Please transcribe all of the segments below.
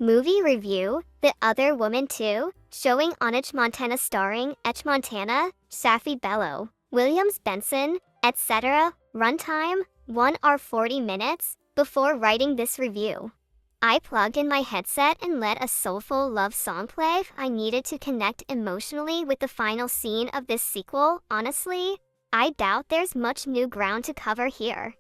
Movie review, The Other Woman 2, showing on Montana starring Montana, Safi Bello, Williams Benson, etc. Runtime, 1 hour 40 minutes. Before writing this review, I plugged in my headset and let a soulful love song play. I needed to connect emotionally with the final scene of this sequel. Honestly, I doubt there's much new ground to cover here,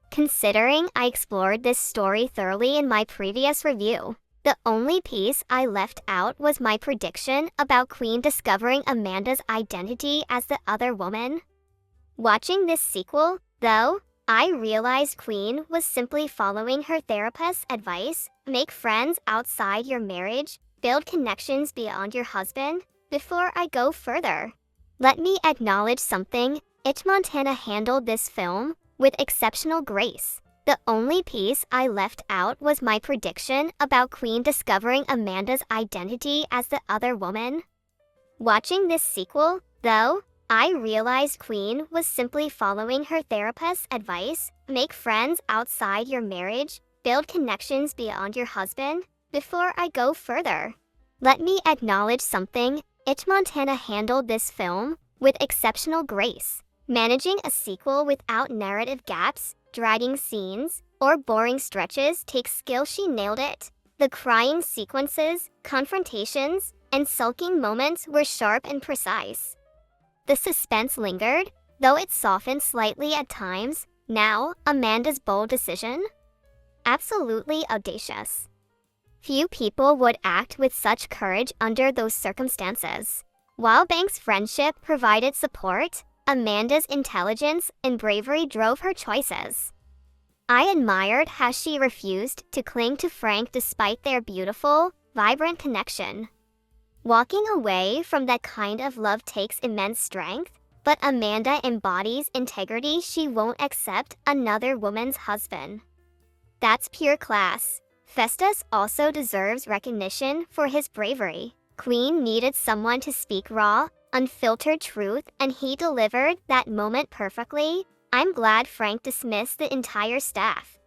considering I explored this story thoroughly in my previous review. The only piece I left out was my prediction about Queen discovering Amanda's identity as the other woman. Watching this sequel, though, I realized Queen was simply following her therapist's advice: make friends outside your marriage, build connections beyond your husband. Before I go further, let me acknowledge something. Montana handled this film with exceptional grace. The only piece I left out was my prediction about Queen discovering Amanda's identity as the other woman. Watching this sequel, though, I realized Queen was simply following her therapist's advice: make friends outside your marriage, build connections beyond your husband. Before I go further, let me acknowledge something. Montana handled this film with exceptional grace. Managing a sequel without narrative gaps, dragging scenes, or boring stretches takes skill. She nailed it. The crying sequences, confrontations, and sulking moments were sharp and precise. The suspense lingered, though it softened slightly at times. Now, Amanda's bold decision? Absolutely audacious. Few people would act with such courage under those circumstances. While Banks' friendship provided support, Amanda's intelligence and bravery drove her choices. I admired how she refused to cling to Frank despite their beautiful, vibrant connection. Walking away from that kind of love takes immense strength, but Amanda embodies integrity. She won't accept another woman's husband. That's pure class. Festus also deserves recognition for his bravery. Queen needed someone to speak raw, unfiltered truth, and he delivered that moment perfectly. I'm glad Frank dismissed the entire staff.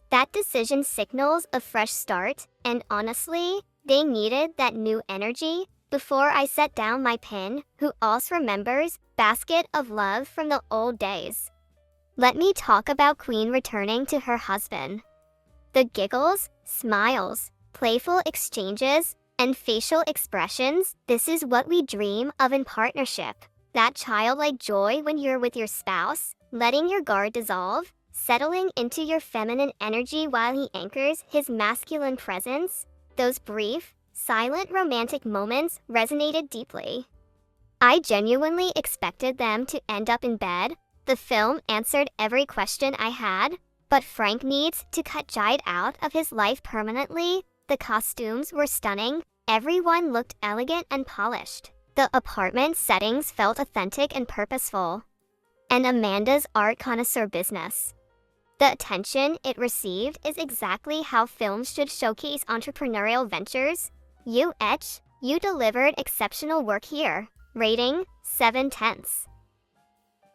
That decision signals a fresh start, and honestly, they needed that new energy. Before I set down my pen, who else remembers Basket of Love from the old days? Let me talk about Queen returning to her husband. The giggles, smiles, playful exchanges, and facial expressions, this is what we dream of in partnership. That childlike joy when you're with your spouse, letting your guard dissolve, settling into your feminine energy while he anchors his masculine presence. Those brief, silent romantic moments resonated deeply. I genuinely expected them to end up in bed. The film answered every question I had, but Frank needs to cut Jide out of his life permanently. The costumes were stunning. Everyone looked elegant and polished. The apartment settings felt authentic and purposeful. And Amanda's art connoisseur business. The attention it received is exactly how films should showcase entrepreneurial ventures. You delivered exceptional work here. Rating, 7/10.